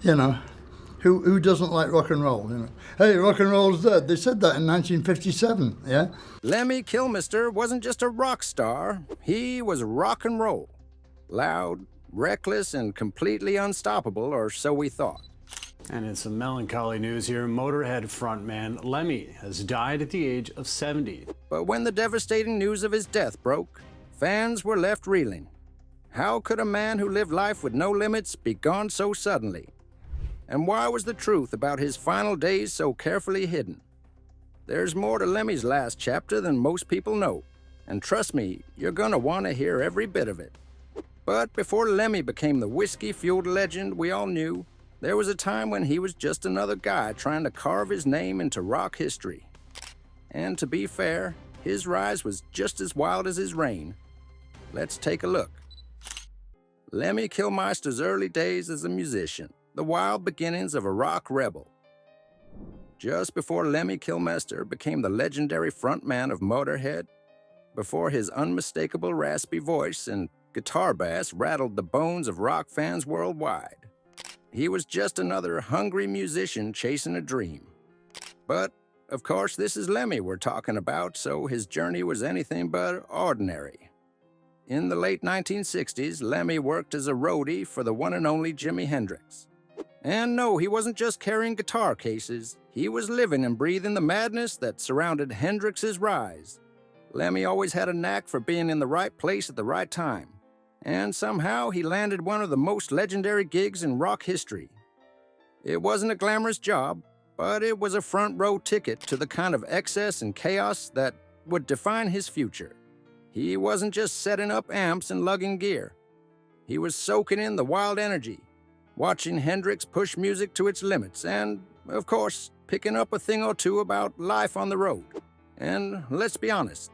You know, who doesn't like rock and roll? You know, hey, rock and roll's dead. They said that in 1957. Yeah. Lemmy Kilmister wasn't just a rock star, he was rock and roll. Loud, reckless, and completely unstoppable, or so we thought. And in some melancholy news here, Motorhead frontman Lemmy has died at the age of 70. But when the devastating news of his death broke, fans were left reeling. How could a man who lived life with no limits be gone so suddenly? And why was the truth about his final days so carefully hidden? There's more to Lemmy's last chapter than most people know, and trust me, you're gonna want to hear every bit of it. But before Lemmy became the whiskey-fueled legend we all knew, there was a time when he was just another guy trying to carve his name into rock history. And to be fair, his rise was just as wild as his reign. Let's take a look. Lemmy Kilmister's early days as a musician, the wild beginnings of a rock rebel. Just before Lemmy Kilmister became the legendary frontman of Motorhead, before his unmistakable raspy voice and guitar bass rattled the bones of rock fans worldwide, he was just another hungry musician chasing a dream. But, of course, this is Lemmy we're talking about, so his journey was anything but ordinary. In the late 1960s, Lemmy worked as a roadie for the one and only Jimi Hendrix. And no, he wasn't just carrying guitar cases. He was living and breathing the madness that surrounded Hendrix's rise. Lemmy always had a knack for being in the right place at the right time. And somehow he landed one of the most legendary gigs in rock history. It wasn't a glamorous job, but it was a front row ticket to the kind of excess and chaos that would define his future. He wasn't just setting up amps and lugging gear. He was soaking in the wild energy, watching Hendrix push music to its limits, and, of course, picking up a thing or two about life on the road. And let's be honest,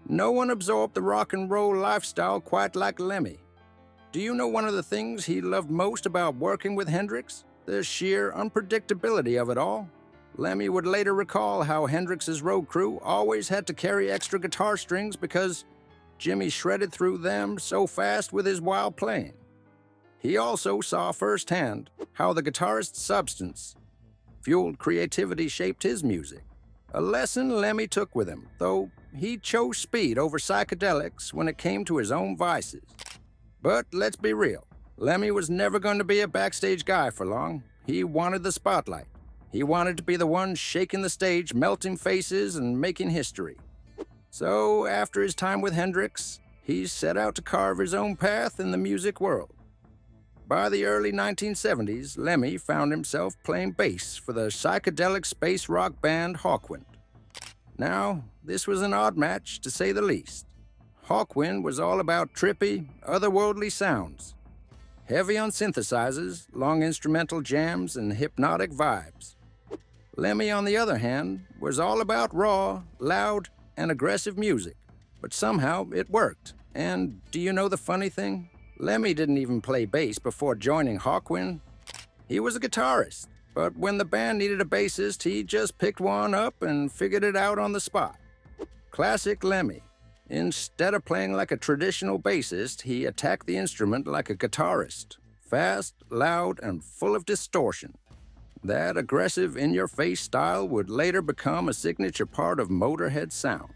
no one absorbed the rock and roll lifestyle quite like Lemmy. Do you know one of the things he loved most about working with Hendrix? The sheer unpredictability of it all. Lemmy would later recall how Hendrix's road crew always had to carry extra guitar strings because Jimmy shredded through them so fast with his wild playing. He also saw firsthand how the guitarist's substance fueled creativity shaped his music. A lesson Lemmy took with him, though he chose speed over psychedelics when it came to his own vices. But let's be real, Lemmy was never going to be a backstage guy for long. He wanted the spotlight. He wanted to be the one shaking the stage, melting faces, and making history. So after his time with Hendrix, he set out to carve his own path in the music world. By the early 1970s, Lemmy found himself playing bass for the psychedelic space rock band Hawkwind. Now, this was an odd match, to say the least. Hawkwind was all about trippy, otherworldly sounds, heavy on synthesizers, long instrumental jams, and hypnotic vibes. Lemmy, on the other hand, was all about raw, loud, and aggressive music, but somehow it worked. And do you know the funny thing? Lemmy didn't even play bass before joining Hawkwind. He was a guitarist, but when the band needed a bassist, he just picked one up and figured it out on the spot. Classic Lemmy. Instead of playing like a traditional bassist, he attacked the instrument like a guitarist. Fast, loud, and full of distortion. That aggressive, in-your-face style would later become a signature part of Motorhead's sound.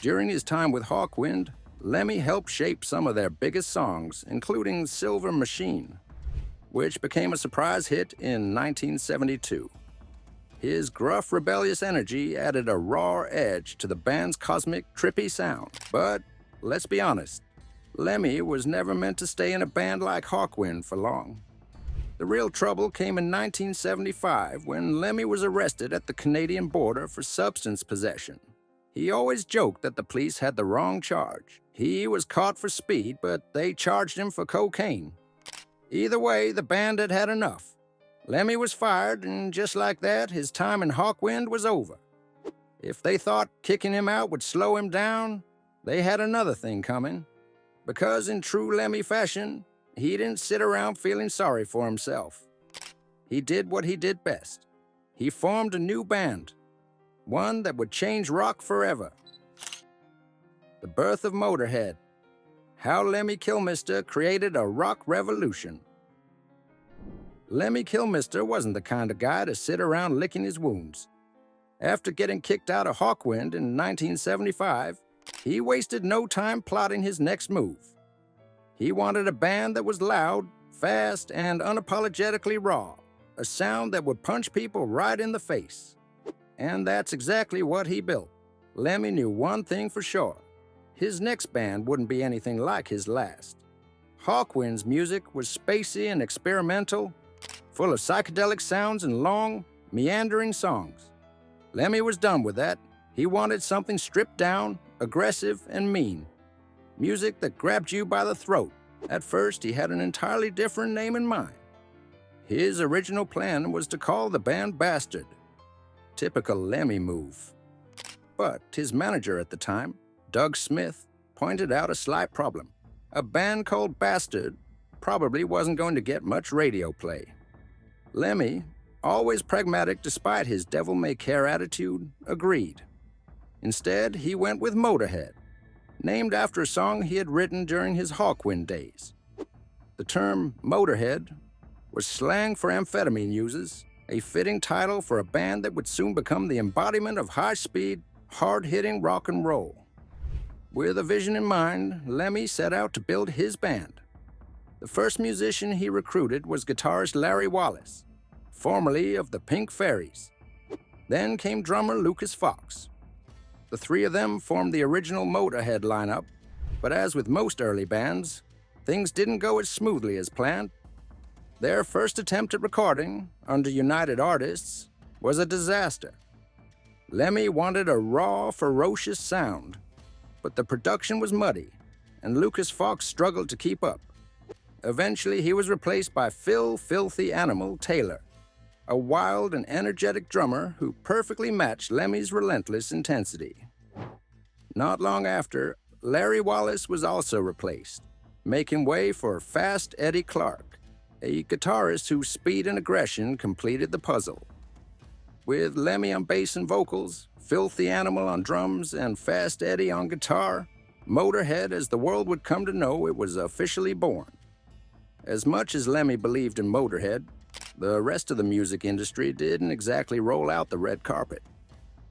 During his time with Hawkwind, Lemmy helped shape some of their biggest songs, including Silver Machine, which became a surprise hit in 1972. His gruff, rebellious energy added a raw edge to the band's cosmic, trippy sound. But let's be honest, Lemmy was never meant to stay in a band like Hawkwind for long. The real trouble came in 1975 when Lemmy was arrested at the Canadian border for substance possession. He always joked that the police had the wrong charge. He was caught for speed, but they charged him for cocaine. Either way, the band had had enough. Lemmy was fired, and just like that, his time in Hawkwind was over. If they thought kicking him out would slow him down, they had another thing coming. Because in true Lemmy fashion, he didn't sit around feeling sorry for himself. He did what he did best. He formed a new band, one that would change rock forever. The birth of Motorhead. How Lemmy Kilmister created a rock revolution. Lemmy Kilmister wasn't the kind of guy to sit around licking his wounds. After getting kicked out of Hawkwind in 1975, he wasted no time plotting his next move. He wanted a band that was loud, fast, and unapologetically raw, a sound that would punch people right in the face. And that's exactly what he built. Lemmy knew one thing for sure. His next band wouldn't be anything like his last. Hawkwind's music was spacey and experimental, full of psychedelic sounds and long, meandering songs. Lemmy was done with that. He wanted something stripped down, aggressive, and mean. Music that grabbed you by the throat. At first, he had an entirely different name in mind. His original plan was to call the band Bastard. Typical Lemmy move. But his manager at the time, Doug Smith, pointed out a slight problem. A band called Bastard probably wasn't going to get much radio play. Lemmy, always pragmatic despite his devil-may-care attitude, agreed. Instead, he went with Motorhead, named after a song he had written during his Hawkwind days. The term Motorhead was slang for amphetamine users, a fitting title for a band that would soon become the embodiment of high-speed, hard-hitting rock and roll. With a vision in mind, Lemmy set out to build his band. The first musician he recruited was guitarist Larry Wallace, formerly of the Pink Fairies. Then came drummer Lucas Fox. The three of them formed the original Motorhead lineup, but as with most early bands, things didn't go as smoothly as planned. Their first attempt at recording, under United Artists, was a disaster. Lemmy wanted a raw, ferocious sound, but the production was muddy, and Lucas Fox struggled to keep up. Eventually, he was replaced by Phil "Filthy Animal" Taylor, a wild and energetic drummer who perfectly matched Lemmy's relentless intensity. Not long after, Larry Wallace was also replaced, making way for Fast Eddie Clarke, a guitarist whose speed and aggression completed the puzzle. With Lemmy on bass and vocals, Filthy Animal on drums, and Fast Eddie on guitar, Motorhead, as the world would come to know it, was officially born. As much as Lemmy believed in Motorhead, the rest of the music industry didn't exactly roll out the red carpet.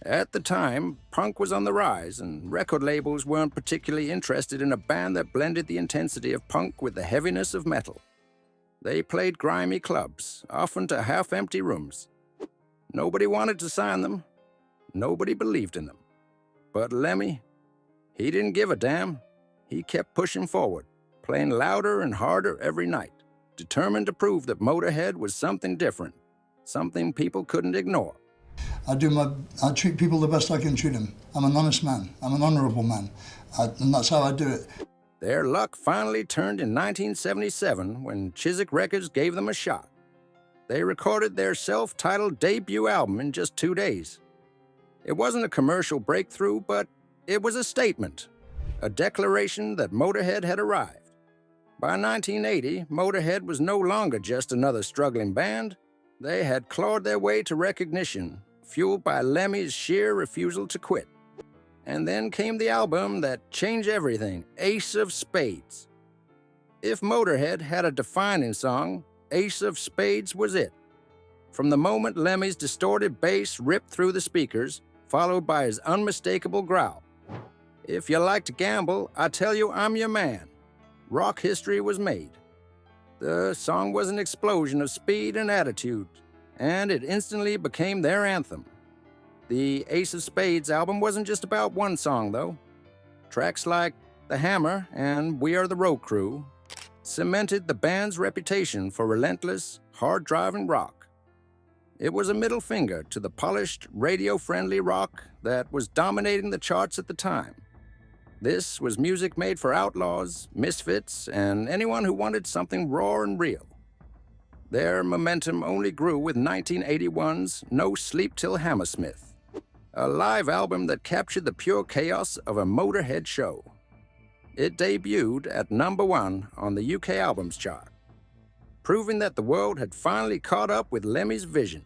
At the time, punk was on the rise, and record labels weren't particularly interested in a band that blended the intensity of punk with the heaviness of metal. They played grimy clubs, often to half-empty rooms. Nobody wanted to sign them. Nobody believed in them. But Lemmy, he didn't give a damn. He kept pushing forward, playing louder and harder every night, determined to prove that Motorhead was something different, something people couldn't ignore. I treat people the best I can treat them. I'm an honest man. I'm an honourable man. And that's how I do it. Their luck finally turned in 1977 when Chiswick Records gave them a shot. They recorded their self-titled debut album in just 2 days. It wasn't a commercial breakthrough, but it was a statement, a declaration that Motorhead had arrived. By 1980, Motorhead was no longer just another struggling band. They had clawed their way to recognition, fueled by Lemmy's sheer refusal to quit. And then came the album that changed everything, Ace of Spades. If Motorhead had a defining song, Ace of Spades was it. From the moment Lemmy's distorted bass ripped through the speakers, followed by his unmistakable growl. If you like to gamble, I tell you I'm your man. Rock history was made. The song was an explosion of speed and attitude, and it instantly became their anthem. The Ace of Spades album wasn't just about one song, though. Tracks like The Hammer and We Are the Road Crew cemented the band's reputation for relentless, hard-driving rock. It was a middle finger to the polished, radio-friendly rock that was dominating the charts at the time. This was music made for outlaws, misfits, and anyone who wanted something raw and real. Their momentum only grew with 1981's No Sleep Till Hammersmith, a live album that captured the pure chaos of a Motorhead show. It debuted at #1 on the UK Albums Chart, proving that the world had finally caught up with Lemmy's vision.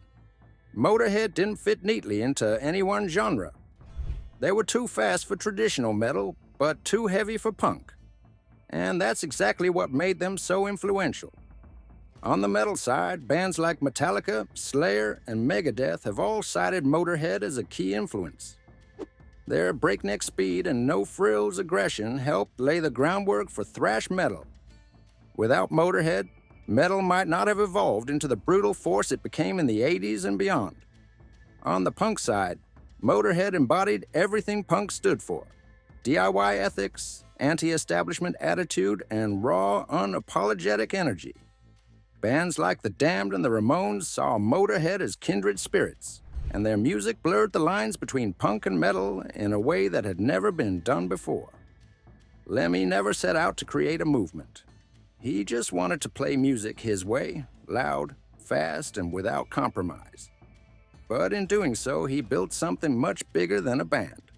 Motorhead didn't fit neatly into any one genre. They were too fast for traditional metal, but too heavy for punk. And that's exactly what made them so influential. On the metal side, bands like Metallica, Slayer, and Megadeth have all cited Motorhead as a key influence. Their breakneck speed and no-frills aggression helped lay the groundwork for thrash metal. Without Motorhead, metal might not have evolved into the brutal force it became in the 80s and beyond. On the punk side, Motorhead embodied everything punk stood for: DIY ethics, anti-establishment attitude, and raw, unapologetic energy. Bands like The Damned and the Ramones saw Motorhead as kindred spirits, and their music blurred the lines between punk and metal in a way that had never been done before. Lemmy never set out to create a movement. He just wanted to play music his way, loud, fast, and without compromise. But in doing so, he built something much bigger than a band.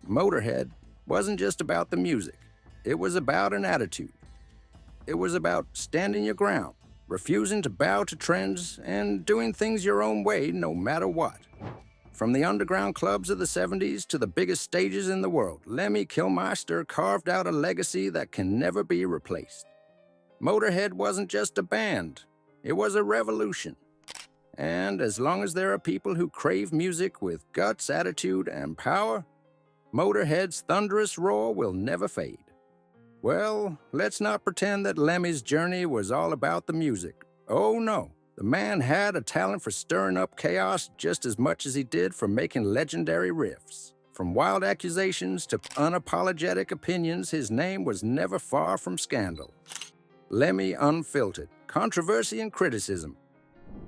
Motorhead wasn't just about the music. It was about an attitude. It was about standing your ground, refusing to bow to trends, and doing things your own way no matter what. From the underground clubs of the 70s to the biggest stages in the world, Lemmy Kilmister carved out a legacy that can never be replaced. Motorhead wasn't just a band, it was a revolution. And as long as there are people who crave music with guts, attitude, and power, Motorhead's thunderous roar will never fade. Well, let's not pretend that Lemmy's journey was all about the music. Oh no, the man had a talent for stirring up chaos just as much as he did for making legendary riffs. From wild accusations to unapologetic opinions, his name was never far from scandal. Lemmy unfiltered, controversy and criticism.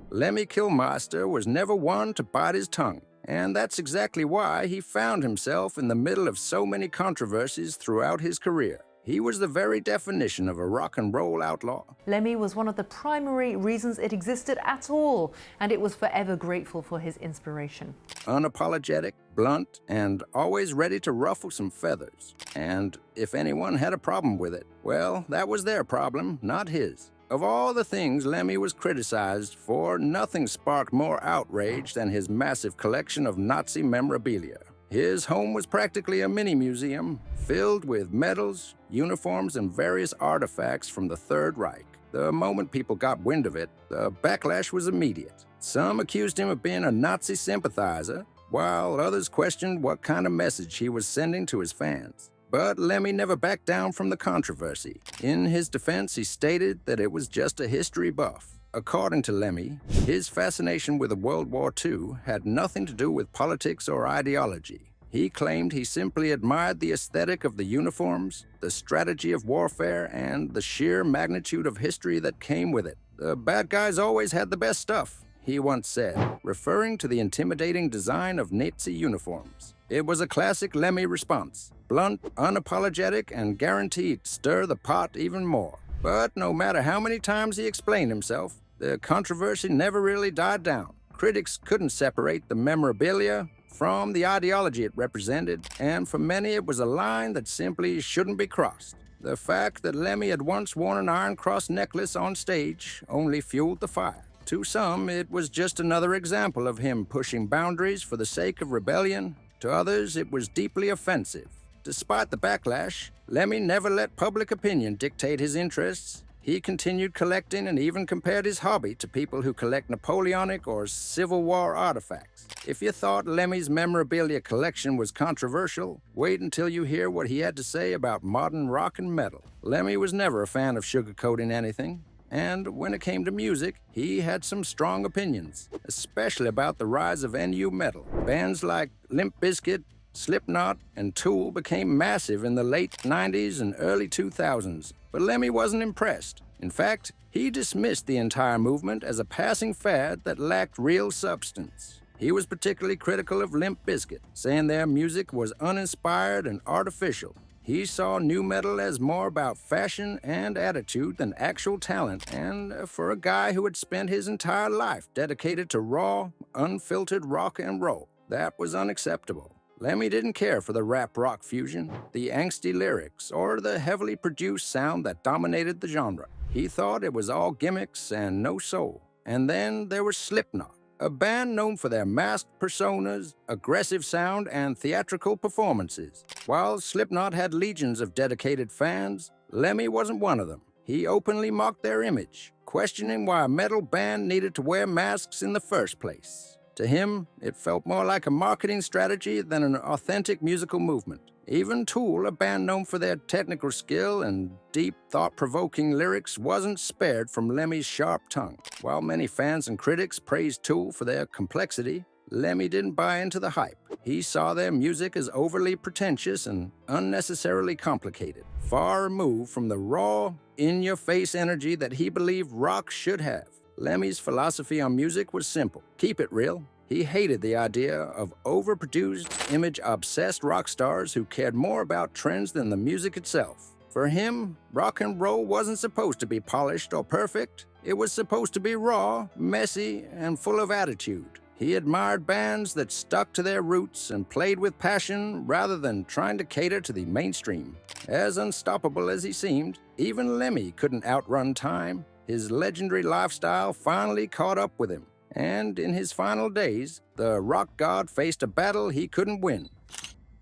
Lemmy Kilmister was never one to bite his tongue, and that's exactly why he found himself in the middle of so many controversies throughout his career. He was the very definition of a rock and roll outlaw. Lemmy was one of the primary reasons it existed at all, and it was forever grateful for his inspiration. Unapologetic, blunt, and always ready to ruffle some feathers. And if anyone had a problem with it, well, that was their problem, not his. Of all the things Lemmy was criticized for, nothing sparked more outrage than his massive collection of Nazi memorabilia. His home was practically a mini-museum, filled with medals, uniforms, and various artifacts from the Third Reich. The moment people got wind of it, the backlash was immediate. Some accused him of being a Nazi sympathizer, while others questioned what kind of message he was sending to his fans. But Lemmy never backed down from the controversy. In his defense, he stated that it was just a history buff. According to Lemmy, his fascination with World War II had nothing to do with politics or ideology. He claimed he simply admired the aesthetic of the uniforms, the strategy of warfare, and the sheer magnitude of history that came with it. The bad guys always had the best stuff, he once said, referring to the intimidating design of Nazi uniforms. It was a classic Lemmy response, blunt, unapologetic, and guaranteed to stir the pot even more. But no matter how many times he explained himself, the controversy never really died down. Critics couldn't separate the memorabilia from the ideology it represented, and for many it was a line that simply shouldn't be crossed. The fact that Lemmy had once worn an Iron Cross necklace on stage only fueled the fire. To some, it was just another example of him pushing boundaries for the sake of rebellion. To others, it was deeply offensive. Despite the backlash, Lemmy never let public opinion dictate his interests. He continued collecting and even compared his hobby to people who collect Napoleonic or Civil War artifacts. If you thought Lemmy's memorabilia collection was controversial, wait until you hear what he had to say about modern rock and metal. Lemmy was never a fan of sugarcoating anything. And when it came to music, he had some strong opinions, especially about the rise of NU metal. Bands like Limp Bizkit, Slipknot, and Tool became massive in the late 90s and early 2000s, but Lemmy wasn't impressed. In fact, he dismissed the entire movement as a passing fad that lacked real substance. He was particularly critical of Limp Bizkit, saying their music was uninspired and artificial. He saw nu metal as more about fashion and attitude than actual talent, and for a guy who had spent his entire life dedicated to raw, unfiltered rock and roll, that was unacceptable. Lemmy didn't care for the rap-rock fusion, the angsty lyrics, or the heavily produced sound that dominated the genre. He thought it was all gimmicks and no soul. And then there was Slipknot, a band known for their masked personas, aggressive sound, and theatrical performances. While Slipknot had legions of dedicated fans, Lemmy wasn't one of them. He openly mocked their image, questioning why a metal band needed to wear masks in the first place. To him, it felt more like a marketing strategy than an authentic musical movement. Even Tool, a band known for their technical skill and deep, thought-provoking lyrics, wasn't spared from Lemmy's sharp tongue. While many fans and critics praised Tool for their complexity, Lemmy didn't buy into the hype. He saw their music as overly pretentious and unnecessarily complicated, far removed from the raw, in-your-face energy that he believed rock should have. Lemmy's philosophy on music was simple: keep it real. He hated the idea of overproduced, image-obsessed rock stars who cared more about trends than the music itself. For him, rock and roll wasn't supposed to be polished or perfect. It was supposed to be raw, messy, and full of attitude. He admired bands that stuck to their roots and played with passion rather than trying to cater to the mainstream. As unstoppable as he seemed, even Lemmy couldn't outrun time. His legendary lifestyle finally caught up with him. And in his final days, the rock god faced a battle he couldn't win.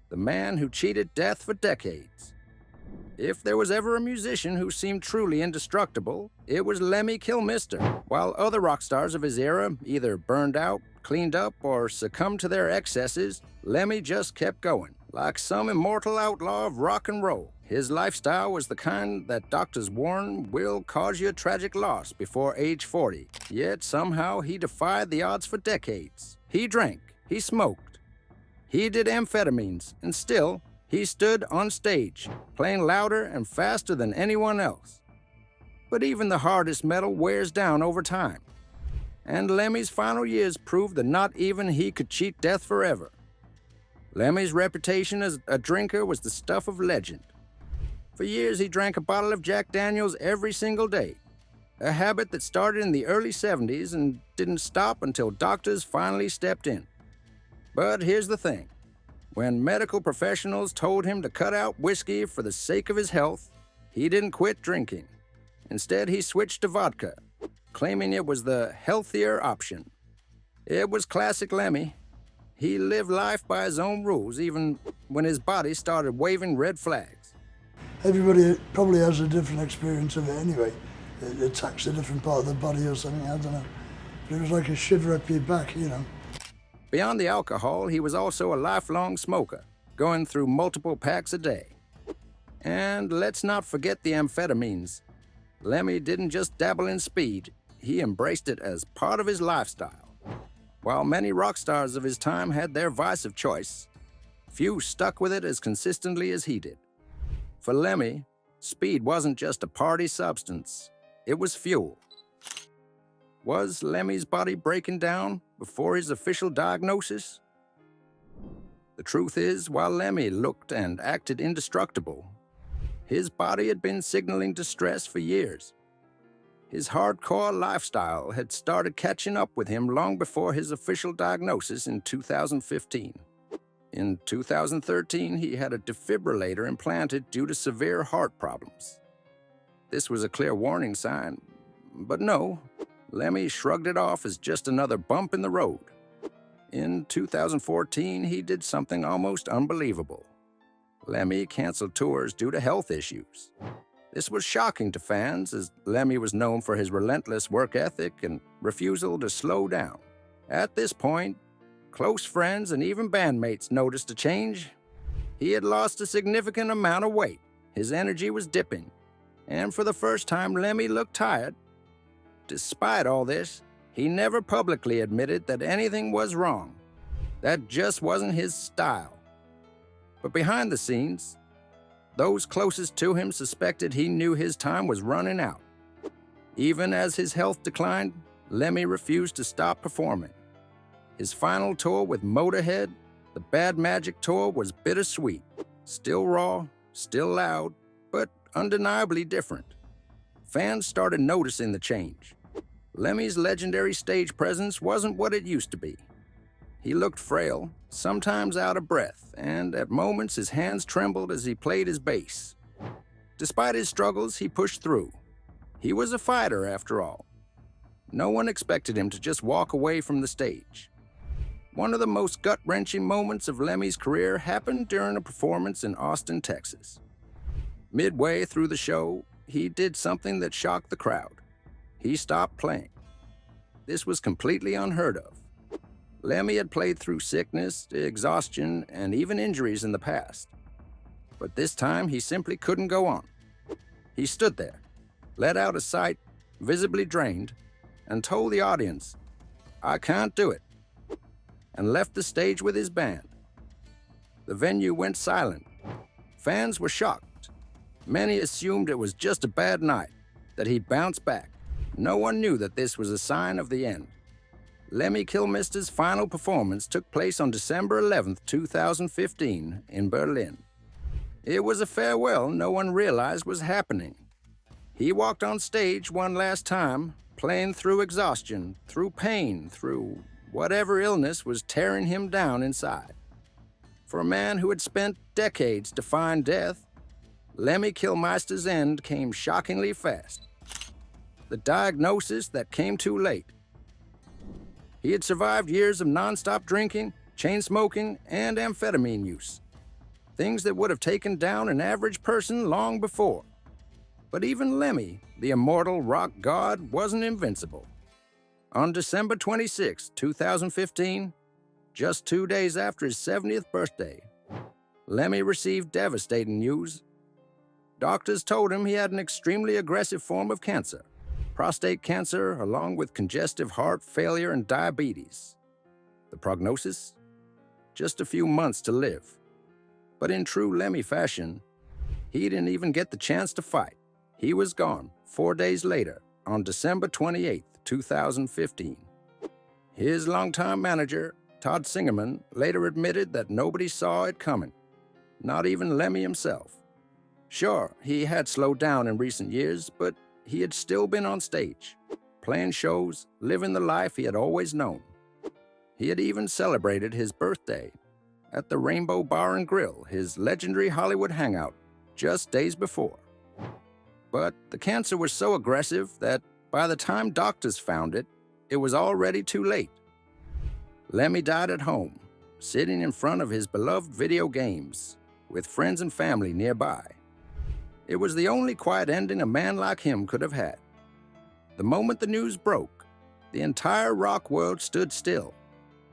The man who cheated death for decades. If there was ever a musician who seemed truly indestructible, it was Lemmy Kilmister. While other rock stars of his era either burned out, cleaned up, or succumbed to their excesses, Lemmy just kept going, like some immortal outlaw of rock and roll. His lifestyle was the kind that doctors warn will cause you a tragic loss before age 40. Yet somehow he defied the odds for decades. He drank, he smoked, he did amphetamines, and still, he stood on stage, playing louder and faster than anyone else. But even the hardest metal wears down over time. And Lemmy's final years proved that not even he could cheat death forever. Lemmy's reputation as a drinker was the stuff of legend. For years, he drank a bottle of Jack Daniels every single day, a habit that started in the early 70s and didn't stop until doctors finally stepped in. But here's the thing. When medical professionals told him to cut out whiskey for the sake of his health, he didn't quit drinking. Instead, he switched to vodka, claiming it was the healthier option. It was classic Lemmy. He lived life by his own rules, even when his body started waving red flags. Everybody probably has a different experience of it anyway. It attacks a different part of the body or something, I don't know. But it was like a shiver up your back, you know. Beyond the alcohol, he was also a lifelong smoker, going through multiple packs a day. And let's not forget the amphetamines. Lemmy didn't just dabble in speed, he embraced it as part of his lifestyle. While many rock stars of his time had their vice of choice, few stuck with it as consistently as he did. For Lemmy, speed wasn't just a party substance, it was fuel. Was Lemmy's body breaking down before his official diagnosis? The truth is, while Lemmy looked and acted indestructible, his body had been signaling distress for years. His hardcore lifestyle had started catching up with him long before his official diagnosis in 2015. In 2013, he had a defibrillator implanted due to severe heart problems. This was a clear warning sign, but no, Lemmy shrugged it off as just another bump in the road. In 2014, he did something almost unbelievable. Lemmy canceled tours due to health issues. This was shocking to fans, as Lemmy was known for his relentless work ethic and refusal to slow down. At this point, close friends and even bandmates noticed a change. He had lost a significant amount of weight. His energy was dipping. And for the first time, Lemmy looked tired. Despite all this, he never publicly admitted that anything was wrong. That just wasn't his style. But behind the scenes, those closest to him suspected he knew his time was running out. Even as his health declined, Lemmy refused to stop performing. His final tour with Motorhead, the Bad Magic Tour, was bittersweet. Still raw, still loud, but undeniably different. Fans started noticing the change. Lemmy's legendary stage presence wasn't what it used to be. He looked frail, sometimes out of breath, and at moments his hands trembled as he played his bass. Despite his struggles, he pushed through. He was a fighter, after all. No one expected him to just walk away from the stage. One of the most gut-wrenching moments of Lemmy's career happened during a performance in Austin, Texas. Midway through the show, he did something that shocked the crowd. He stopped playing. This was completely unheard of. Lemmy had played through sickness, exhaustion, and even injuries in the past. But this time, he simply couldn't go on. He stood there, let out a sigh, visibly drained, and told the audience, "I can't do it," and left the stage with his band. The venue went silent. Fans were shocked. Many assumed it was just a bad night, that he'd bounce back. No one knew that this was a sign of the end. Lemmy Kilmister's final performance took place on December 11, 2015, in Berlin. It was a farewell no one realized was happening. He walked on stage one last time, playing through exhaustion, through pain, through whatever illness was tearing him down inside. For a man who had spent decades defying death, Lemmy Kilmister's end came shockingly fast. The diagnosis that came too late. He had survived years of nonstop drinking, chain smoking, and amphetamine use. Things that would have taken down an average person long before. But even Lemmy, the immortal rock god, wasn't invincible. On December 26, 2015, just 2 days after his 70th birthday, Lemmy received devastating news. Doctors told him he had an extremely aggressive form of cancer, prostate cancer, along with congestive heart failure and diabetes. The prognosis? Just a few months to live. But in true Lemmy fashion, he didn't even get the chance to fight. He was gone 4 days later, on December 28, 2015. His longtime manager, Todd Singerman, later admitted that nobody saw it coming, not even Lemmy himself. Sure, he had slowed down in recent years, but he had still been on stage, playing shows, living the life he had always known. He had even celebrated his birthday at the Rainbow Bar and Grill, his legendary Hollywood hangout, just days before. But the cancer was so aggressive that by the time doctors found it, it was already too late. Lemmy died at home, sitting in front of his beloved video games, with friends and family nearby. It was the only quiet ending a man like him could have had. The moment the news broke, the entire rock world stood still.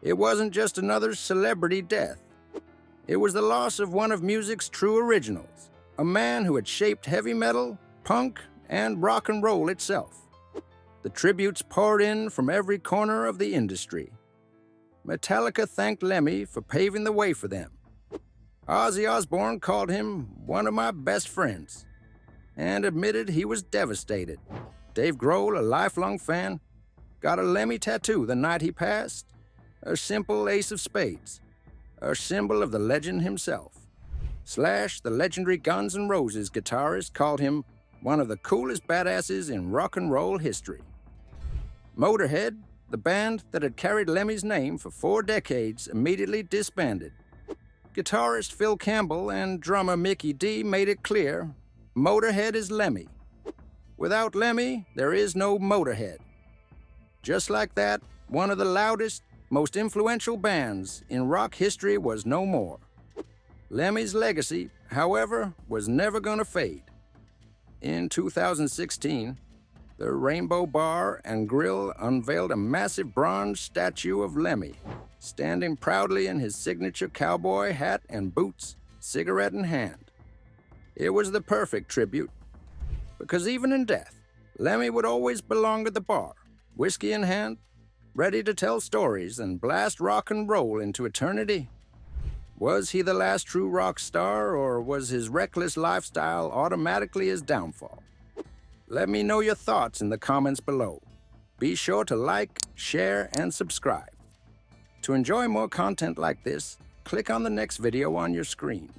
It wasn't just another celebrity death. It was the loss of one of music's true originals, a man who had shaped heavy metal, punk, and rock and roll itself. The tributes poured in from every corner of the industry. Metallica thanked Lemmy for paving the way for them. Ozzy Osbourne called him one of my best friends and admitted he was devastated. Dave Grohl, a lifelong fan, got a Lemmy tattoo the night he passed, a simple ace of spades, a symbol of the legend himself. Slash, the legendary Guns N' Roses guitarist, called him one of the coolest badasses in rock and roll history. Motorhead, the band that had carried Lemmy's name for 4 decades, immediately disbanded. Guitarist Phil Campbell and drummer Mickey D made it clear, Motorhead is Lemmy. Without Lemmy, there is no Motorhead. Just like that, one of the loudest, most influential bands in rock history was no more. Lemmy's legacy, however, was never gonna fade. In 2016, the Rainbow Bar and Grill unveiled a massive bronze statue of Lemmy, standing proudly in his signature cowboy hat and boots, cigarette in hand. It was the perfect tribute, because even in death, Lemmy would always belong at the bar, whiskey in hand, ready to tell stories and blast rock and roll into eternity. Was he the last true rock star, or was his reckless lifestyle automatically his downfall? Let me know your thoughts in the comments below. Be sure to like, share, and subscribe. To enjoy more content like this, click on the next video on your screen.